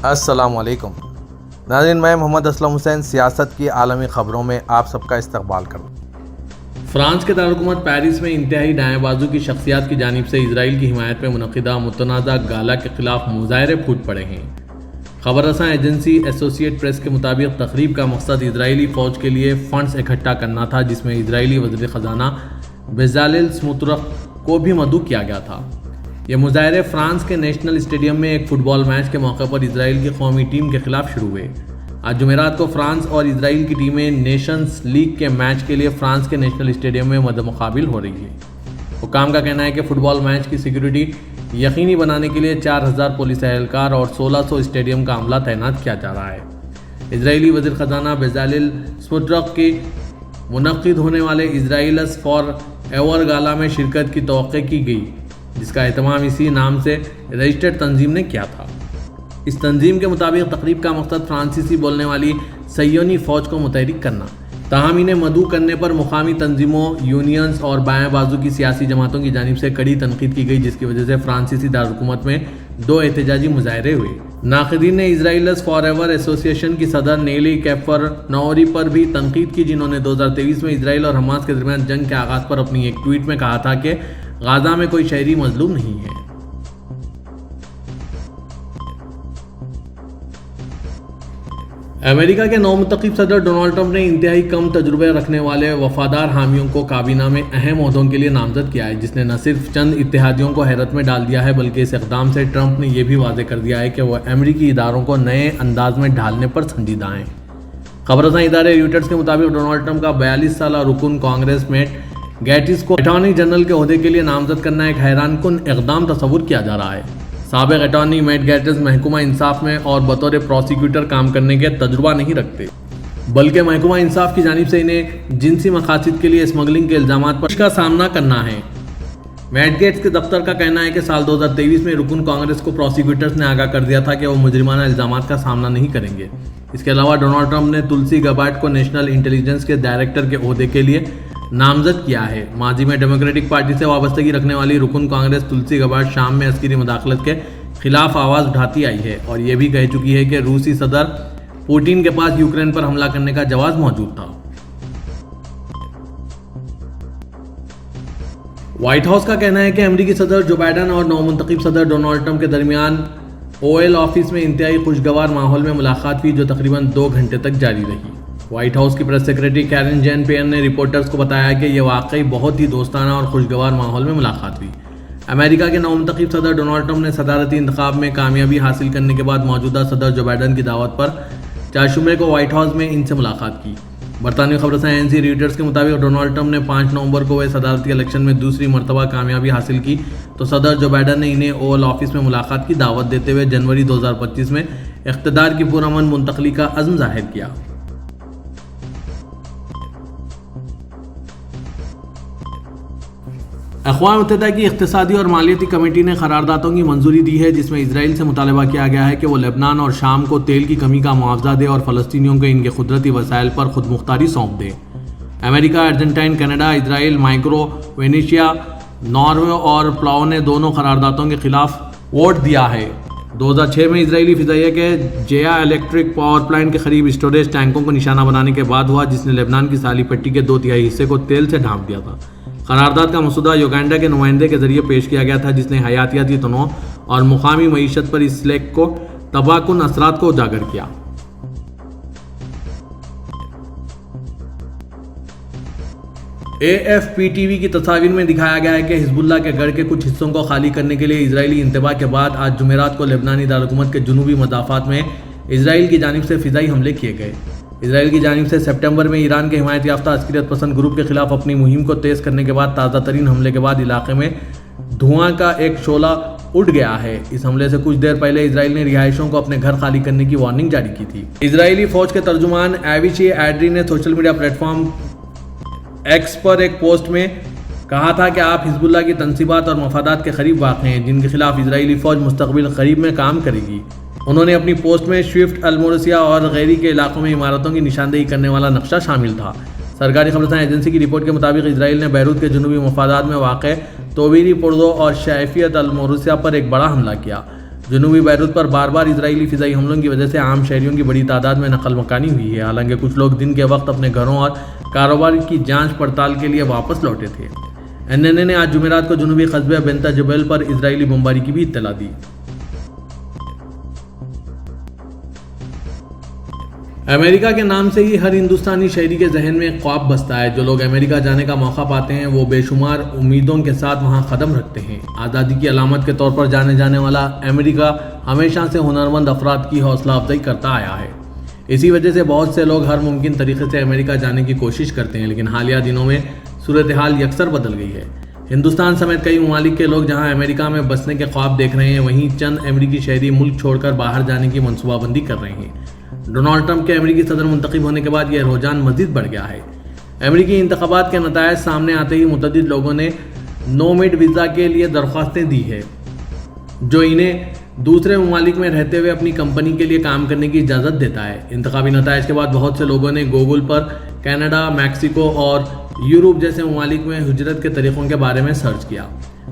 السلام علیکم ناظرین، میں محمد اسلم حسین سیاست کی عالمی خبروں میں آپ سب کا استقبال کرتا ہوں۔ فرانس کے دارالحکومت پیرس میں انتہائی دائیں بازو کی شخصیات کی جانب سے اسرائیل کی حمایت میں منعقدہ متنازع گالا کے خلاف مظاہرے پھوٹ پڑے ہیں۔ خبر رساں ایجنسی ایسوسیٹ پریس کے مطابق تقریب کا مقصد اسرائیلی فوج کے لیے فنڈز اکٹھا کرنا تھا، جس میں اسرائیلی وزیر خزانہ بزالل سموٹرخ کو بھی مدعو کیا گیا تھا۔ یہ مظاہرے فرانس کے نیشنل اسٹیڈیم میں ایک فٹ بال میچ کے موقع پر اسرائیل کی قومی ٹیم کے خلاف شروع ہوئے۔ آج جمعرات کو فرانس اور اسرائیل کی ٹیمیں نیشنز لیگ کے میچ کے لیے فرانس کے نیشنل اسٹیڈیم میں مد مقابل ہو رہی ہے۔ حکام کا کہنا ہے کہ فٹ بال میچ کی سیکیورٹی یقینی بنانے کے لیے 4000 پولیس اہلکار اور 1600 اسٹیڈیم کا عملہ تعینات کیا جا رہا ہے۔ اسرائیلی وزیر خزانہ بزالل سموٹرخ کی منعقد ہونے والے اسرائیلس فار ایور گالا میں شرکت کی توقع کی گئی، جس کا اہتمام اسی نام سے رجسٹرڈ تنظیم نے کیا تھا۔ اس تنظیم کے مطابق تقریب کا مقصد فرانسیسی بولنے والی صہیونی فوج کو متحرک کرنا، تاہم انہیں مدعو کرنے پر مقامی تنظیموں، یونینز اور بائیں بازو کی سیاسی جماعتوں کی جانب سے کڑی تنقید کی گئی، جس کی وجہ سے فرانسیسی دارالحکومت میں 2 احتجاجی مظاہرے ہوئے۔ ناقدین نے اسرائیلس فار ایور ایسوسی ایشن کی صدر نیلی کیفر نوری پر بھی تنقید کی، جنہوں نے 2023 میں اسرائیل اور حماس کے درمیان جنگ کے آغاز پر اپنی ایک ٹویٹ میں کہا تھا کہ غزہ میں کوئی شہری مظلوم نہیں ہے۔ امریکہ کے نومنتخب صدر ڈونلڈ ٹرمپ نے انتہائی کم تجربے رکھنے والے وفادار حامیوں کو کابینہ میں اہم عہدوں کے لیے نامزد کیا ہے، جس نے نہ صرف چند اتحادیوں کو حیرت میں ڈال دیا ہے، بلکہ اس اقدام سے ٹرمپ نے یہ بھی واضح کر دیا ہے کہ وہ امریکی اداروں کو نئے انداز میں ڈھالنے پر سنجیدہ ہیں۔ خبر رساں ادارے رویٹرز کے مطابق ڈونلڈ ٹرمپ کا 42 سالہ رکن کانگریس میٹ گیٹس کو اٹارنی جنرل کے عہدے کے لیے نامزد کرنا ایک حیران کن اقدام تصور کیا جا رہا ہے۔ سابق اٹارنی میٹ گیٹس محکمہ انصاف میں اور بطور پروسیکیوٹر کام کرنے کے تجربہ نہیں رکھتے، بلکہ محکمہ انصاف کی جانب سے انہیں جنسی مقاصد کے لیے اسمگلنگ کے الزامات پر کا سامنا کرنا ہے۔ میٹ گیٹس کے دفتر کا کہنا ہے کہ سال 2023 میں رکن کانگریس کو پروسیکیوٹرز نے آگاہ کر دیا تھا کہ وہ مجرمانہ الزامات کا سامنا نہیں کریں گے۔ اس کے علاوہ ڈونلڈ ٹرمپ نے تلسی گبارڈ کو نیشنل انٹیلیجنس کے ڈائریکٹر کے عہدے کے لیے نامزد کیا ہے۔ ماضی میں ڈیموکریٹک پارٹی سے وابستگی رکھنے والی رکن کانگریس تلسی گبارڈ شام میں عسکری مداخلت کے خلاف آواز اٹھاتی آئی ہے اور یہ بھی کہہ چکی ہے کہ روسی صدر پوٹین کے پاس یوکرین پر حملہ کرنے کا جواز موجود تھا۔ وائٹ ہاؤس کا کہنا ہے کہ امریکی صدر جو بائیڈن اور نومنتخب صدر ڈونلڈ ٹرمپ کے درمیان اوول آفس میں انتہائی خوشگوار ماحول میں ملاقات ہوئی، جو تقریباً 2 گھنٹے تک جاری رہی۔ وائٹ ہاؤس کی press secretary Keran Jain pair نے رپورٹرز کو بتایا کہ یہ واقعی بہت ہی دوستانہ اور خوشگوار ماحول میں ملاقات ہوئی۔ امریکہ کے نومنتخب صدر ڈونلڈ ٹرمپ نے صدارتی انتخاب میں کامیابی حاصل کرنے کے بعد موجودہ صدر جو بائیڈن کی دعوت پر 4 جنوری کو وائٹ ہاؤس میں ان سے ملاقات کی۔ برطانوی خبر رساں ایجنسی رویٹرز کے مطابق ڈونلڈ ٹرمپ نے 5 نومبر کو ہوئے صدارتی الیکشن میں دوسری مرتبہ کامیابی حاصل کی تو صدر جو بائیڈن نے انہیں اوول آفس میں ملاقات کی دعوت دیتے ہوئے جنوری 2025 میں اقتدار کی پرامن منتقلی کا عزم ظاہر کیا۔ اقوام متحدہ کی اقتصادی اور مالیاتی کمیٹی نے قراردادوں کی منظوری دی ہے، جس میں اسرائیل سے مطالبہ کیا گیا ہے کہ وہ لبنان اور شام کو تیل کی کمی کا معاوضہ دے اور فلسطینیوں کو ان کے قدرتی وسائل پر خود مختاری سونپ دے۔ امریکہ، ارجنٹائن، کینیڈا، اسرائیل، مائکرو وینیشیا، ناروے اور پلاؤ نے دونوں قراردادوں کے خلاف ووٹ دیا ہے۔ 2006 میں اسرائیلی فضائیہ کے جیا الیکٹرک پاور پلانٹ کے قریب اسٹوریج ٹینکوں کو نشانہ بنانے کے بعد ہوا، جس نے لبنان کی ساحلی پٹی کے 2/3 حصے کو تیل سے ڈھانپ دیا تھا۔ قرارداد کا مسودہ یوگینڈا کے نمائندے کے ذریعے پیش کیا گیا تھا، جس نے حیاتیاتی تنوع اور مقامی معیشت پر اس سلیک کو تباہ کن اثرات کو اجاگر کیا۔ AFP-TV کی تصاویر میں دکھایا گیا ہے کہ حزب اللہ کے گڑھ کے کچھ حصوں کو خالی کرنے کے لیے اسرائیلی انتباہ کے بعد آج جمعرات کو لبنانی دارالحکومت کے جنوبی مضافات میں اسرائیل کی جانب سے فضائی حملے کیے گئے۔ اسرائیل کی جانب سے سپٹمبر میں ایران کے حمایت یافتہ عسکریت پسند گروپ کے خلاف اپنی مہم کو تیز کرنے کے بعد تازہ ترین حملے کے بعد علاقے میں دھواں کا ایک شعلہ اٹھ گیا ہے۔ اس حملے سے کچھ دیر پہلے اسرائیل نے رہائشوں کو اپنے گھر خالی کرنے کی وارننگ جاری کی تھی۔ اسرائیلی فوج کے ترجمان ایویچی ایڈری نے social media platform X پر ایک پوسٹ میں کہا تھا کہ آپ حزب اللہ کی تنصیبات اور مفادات کے قریب واقع ہیں، جن کے خلاف اسرائیلی فوج مستقبل قریب میں کام کرے گی۔ انہوں نے اپنی پوسٹ میں شوفٹ المورسیا اور غیری کے علاقوں میں عمارتوں کی نشاندہی کرنے والا نقشہ شامل تھا۔ سرکاری خبر رساں ایجنسی کی رپورٹ کے مطابق اسرائیل نے بیروت کے جنوبی مفادات میں واقع توبیری پردو اور شائفیت الموروسیا پر ایک بڑا حملہ کیا، جنوبی بیروت پر بار بار اسرائیلی فضائی حملوں کی وجہ سے عام شہریوں کی بڑی تعداد میں نقل مکانی ہوئی ہے، حالانکہ کچھ لوگ دن کے وقت اپنے گھروں اور کاروبار کی جانچ پڑتال کے لیے واپس لوٹے تھے۔ NNA نے آج جمعرات کو جنوبی قصبے بنتا جبیل پر اسرائیلی بمباری کی بھی اطلاع دی۔ امریکہ کے نام سے ہی ہر ہندوستانی شہری کے ذہن میں ایک خواب بستا ہے۔ جو لوگ امریکہ جانے کا موقع پاتے ہیں وہ بے شمار امیدوں کے ساتھ وہاں قدم رکھتے ہیں۔ آزادی کی علامت کے طور پر جانے جانے والا امریکہ ہمیشہ سے ہنرمند افراد کی حوصلہ افزائی کرتا آیا ہے۔ اسی وجہ سے بہت سے لوگ ہر ممکن طریقے سے امریکہ جانے کی کوشش کرتے ہیں، لیکن حالیہ دنوں میں صورتحال یکسر بدل گئی ہے۔ ہندوستان سمیت کئی ممالک کے لوگ جہاں امریکہ میں بسنے کے خواب دیکھ رہے ہیں، وہیں چند امریکی شہری ملک چھوڑ کر باہر جانے کی منصوبہ بندی کر رہے ہیں۔ ڈونلڈ ٹرمپ کے امریکی صدر منتخب ہونے کے بعد یہ رجحان مزید بڑھ گیا ہے۔ امریکی انتخابات کے نتائج سامنے آتے ہی متعدد لوگوں نے نومیڈ ویزا کے لیے درخواستیں دی ہیں، جو انہیں دوسرے ممالک میں رہتے ہوئے اپنی کمپنی کے لیے کام کرنے کی اجازت دیتا ہے۔ انتخابی نتائج کے بعد بہت سے لوگوں نے گوگل پر کینیڈا، میکسیکو اور یورپ جیسے ممالک میں ہجرت کے طریقوں کے بارے میں سرچ کیا۔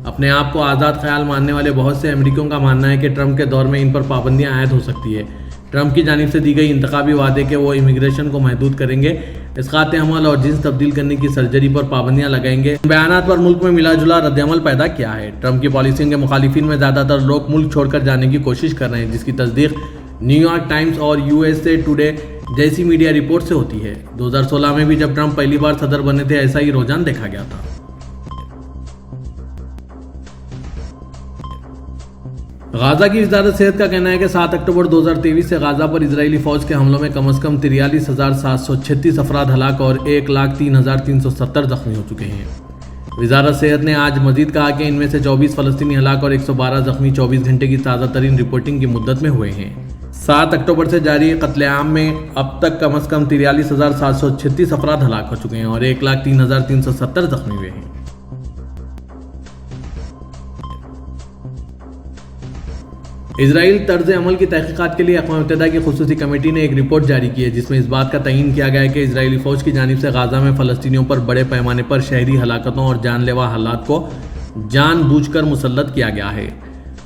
اپنے آپ کو آزاد خیال ماننے والے بہت سے امریکیوں کا ماننا ہے کہ ٹرمپ کے دور میں ان پر پابندیاں عائد ہو سکتی ہے۔ ٹرمپ کی جانب سے دی گئی انتخابی وعدے کہ وہ امیگریشن کو محدود کریں گے، اسقاط حمل اور جنس تبدیل کرنے کی سرجری پر پابندیاں لگائیں گے۔ ان بیانات پر ملک میں ملا جلا رد عمل پیدا کیا ہے۔ ٹرمپ کی پالیسیوں کے مخالفین میں زیادہ تر لوگ ملک چھوڑ کر جانے کی کوشش کر رہے ہیں، جس کی تصدیق نیو یارک ٹائمز اور USA ٹوڈے جیسی میڈیا رپورٹ سے ہوتی ہے۔ 2016 میں بھی جب ٹرمپ پہلی بار صدر بنے تھے، ایسا ہی رجحان دیکھا گیا تھا۔ غازہ کی وزارت صحت کا کہنا ہے کہ 7 اکتوبر 2023 سے غازہ پر اسرائیلی فوج کے حملوں میں کم از کم 43,736 افراد ہلاک اور 1,03,370 زخمی ہو چکے ہیں۔ وزارت صحت نے آج مزید کہا کہ ان میں سے 24 فلسطینی ہلاک اور 112 زخمی 24 گھنٹے کی تازہ ترین رپورٹنگ کی مدت میں ہوئے ہیں۔ 7 اکتوبر سے جاری قتل عام میں اب تک کم از کم 43,736 افراد ہلاک ہو چکے ہیں اور 1,03,370 زخمی ہوئے ہیں۔ اسرائیل طرز عمل کی تحقیقات کے لیے اقوام متحدہ کی خصوصی کمیٹی نے ایک رپورٹ جاری کی ہے، جس میں اس بات کا تعین کیا گیا ہے کہ اسرائیلی فوج کی جانب سے غازہ میں فلسطینیوں پر بڑے پیمانے پر شہری ہلاکتوں اور جان لیوا حالات کو جان بوجھ کر مسلط کیا گیا ہے۔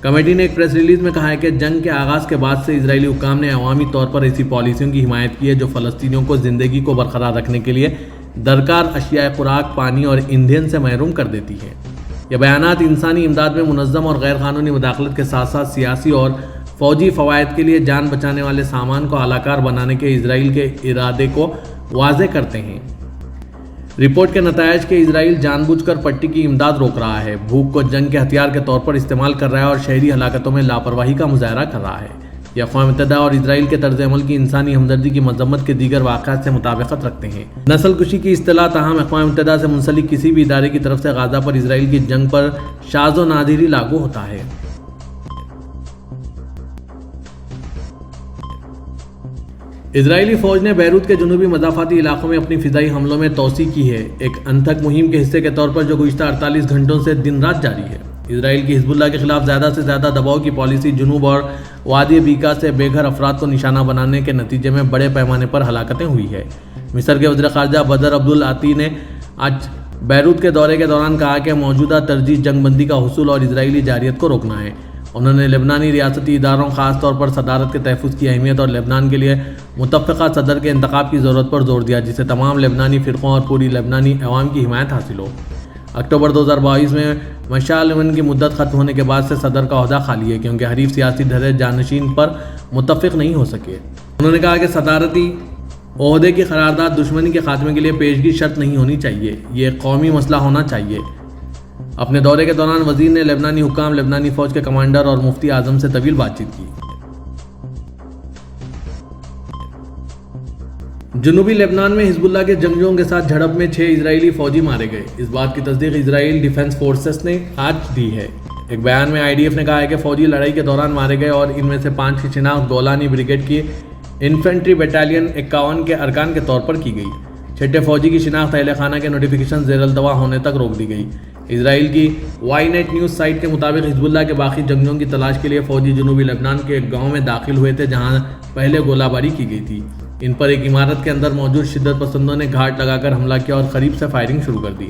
کمیٹی نے ایک پریس ریلیز میں کہا ہے کہ جنگ کے آغاز کے بعد سے اسرائیلی حکام نے عوامی طور پر ایسی پالیسیوں کی حمایت کی ہے جو فلسطینیوں کو زندگی کو برقرار رکھنے کے لیے درکار اشیاء خوراک، پانی اور ایندھن سے محروم کر دیتی ہے۔ یہ بیانات انسانی امداد میں منظم اور غیر قانونی مداخلت کے ساتھ ساتھ سیاسی اور فوجی فوائد کے لیے جان بچانے والے سامان کو اعلیٰ کار بنانے کے اسرائیل کے ارادے کو واضح کرتے ہیں۔ رپورٹ کے نتائج کہ اسرائیل جان بوجھ کر پٹی کی امداد روک رہا ہے، بھوک کو جنگ کے ہتھیار کے طور پر استعمال کر رہا ہے اور شہری ہلاکتوں میں لاپرواہی کا مظاہرہ کر رہا ہے۔ یہ اقوام متحدہ اور اسرائیل کے طرز عمل کی انسانی ہمدردی کی مذمت کے دیگر واقعات سے مطابقت رکھتے ہیں۔ نسل کشی کی اصطلاح تاہم اقوام متحدہ سے منسلک کسی بھی ادارے کی طرف سے غازہ پر اسرائیل کی جنگ پر شاذ و نادر ہی لاگو ہوتا ہے۔ اسرائیلی فوج نے بیروت کے جنوبی مضافاتی علاقوں میں اپنی فضائی حملوں میں توسیع کی ہے، ایک انتھک مہم کے حصے کے طور پر جو گزشتہ 48 گھنٹوں سے دن رات جاری ہے۔ اسرائیل کی حزب اللہ کے خلاف زیادہ سے زیادہ دباؤ کی پالیسی جنوب اور وادی بیکا سے بے گھر افراد کو نشانہ بنانے کے نتیجے میں بڑے پیمانے پر ہلاکتیں ہوئی ہے۔ مصر کے وزیر خارجہ بدر عبدالعاطی نے آج بیروت کے دورے کے دوران کہا کہ موجودہ ترجیح جنگ بندی کا حصول اور اسرائیلی جارحیت کو روکنا ہے۔ انہوں نے لبنانی ریاستی اداروں، خاص طور پر صدارت کے تحفظ کی اہمیت اور لبنان کے لیے متفقہ صدر کے انتخاب کی ضرورت پر زور دیا، جس سے تمام لبنانی فرقوں اور پوری لبنانی عوام کی حمایت حاصل ہو۔ اکتوبر 2022 میں مشعل امن کی مدت ختم ہونے کے بعد سے صدر کا عہدہ خالی ہے، کیونکہ حریف سیاسی دھڑے جانشین پر متفق نہیں ہو سکے۔ انہوں نے کہا کہ صدارتی عہدے کی قرارداد دشمنی کے خاتمے کے لیے پیشگی شرط نہیں ہونی چاہیے، یہ ایک قومی مسئلہ ہونا چاہیے۔ اپنے دورے کے دوران وزیر نے لبنانی حکام، لبنانی فوج کے کمانڈر اور مفتی اعظم سے طویل بات چیت کی۔ جنوبی لبنان میں حزب اللہ کے جنگجوؤں کے ساتھ جھڑپ میں 6 اسرائیلی فوجی مارے گئے، اس بات کی تصدیق اسرائیل ڈیفنس فورسز نے آج دی ہے۔ ایک بیان میں IDF نے کہا ہے کہ فوجی لڑائی کے دوران مارے گئے اور ان میں سے 5 کی شناخت گولانی بریگیڈ کی انفینٹری بیٹالین 51 کے ارکان کے طور پر کی گئی۔ 6 فوجی کی شناخت اہل خانہ کے نوٹیفیکیشن زیر التوا ہونے تک روک دی گئی۔ اسرائیل کی وائی نیٹ نیوز سائٹ کے مطابق حزب اللہ کے باقی جنگجوؤں کی تلاش کے لیے فوجی جنوبی لبنان کے ایک گاؤں میں داخل ہوئے تھے، جہاں پہلے گولہ باری کی گئی تھی۔ ان پر ایک عمارت کے اندر موجود شدت پسندوں نے گھاٹ لگا کر حملہ کیا اور قریب سے فائرنگ شروع کر دی۔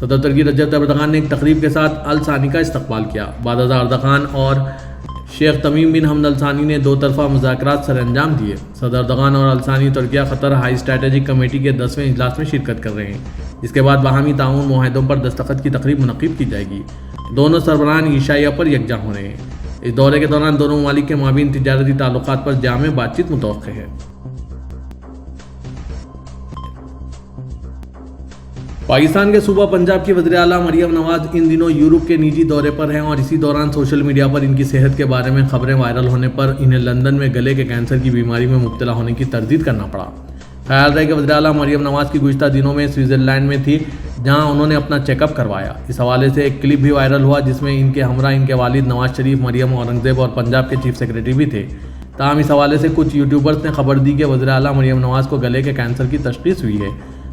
صدر ترکی رجب طیب اردغان نے ایک تقریب کے ساتھ ال ثانی کا استقبال کیا۔ بعد ازاں اردغان اور شیخ تمیم بن حمد ال ثانی نے 2 طرفہ مذاکرات سر انجام دیے۔ صدر اردغان اور ال ثانی ترکیہ قطر ہائی اسٹریٹجک کمیٹی کے 10ویں اجلاس میں شرکت کر رہے ہیں، جس کے بعد باہمی تعاون معاہدوں پر دستخط کی تقریب منعقد کی جائے گی۔ دونوں سربراہان عشائیہ پر یکجا ہو رہے ہیں۔ اس دورے کے دوران دونوں ممالک کے مابین تجارتی تعلقات پر جامع بات چیت متوقع ہے۔ پاکستان کے صوبہ پنجاب کی وزیر اعلیٰ مریم نواز ان دنوں یورپ کے نجی دورے پر ہیں اور اسی دوران سوشل میڈیا پر ان کی صحت کے بارے میں خبریں وائرل ہونے پر انہیں لندن میں گلے کے کینسر کی بیماری میں مبتلا ہونے کی تردید کرنا پڑا۔ خیال رہے کہ وزیر اعلیٰ مریم نواز کی گزشتہ دنوں میں سوئٹزرلینڈ میں تھی، جہاں انہوں نے اپنا چیک اپ کروایا۔ اس حوالے سے ایک کلپ بھی وائرل ہوا جس میں ان کے ہمراہ ان کے والد نواز شریف، مریم اورنگزیب اور پنجاب کے چیف سیکرٹری بھی تھے۔ تاہم اس حوالے سے کچھ یوٹیوبرز نے خبر دی کہ وزیر اعلیٰ مریم نواز کو گلے کے کینسر کی تشخیص ہوئی ہے۔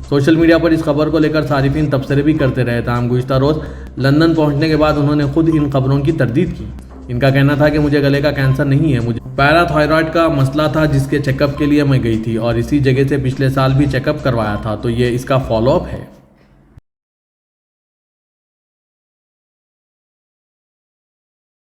سوشل میڈیا پر اس خبر کو لے کر صارفین تبصرے بھی کرتے رہے، تاہم گزشتہ روز لندن پہنچنے کے بعد انہوں نے خود ان خبروں کی تردید کی۔ ان کا کہنا تھا کہ مجھے گلے کا کینسر نہیں ہے، مجھے پیراتھائرائڈ کا مسئلہ تھا جس کے چیک اپ کے لیے میں گئی تھی اور اسی جگہ سے پچھلے سال بھی چیک اپ کروایا تھا، تو یہ اس کا فالو اپ ہے۔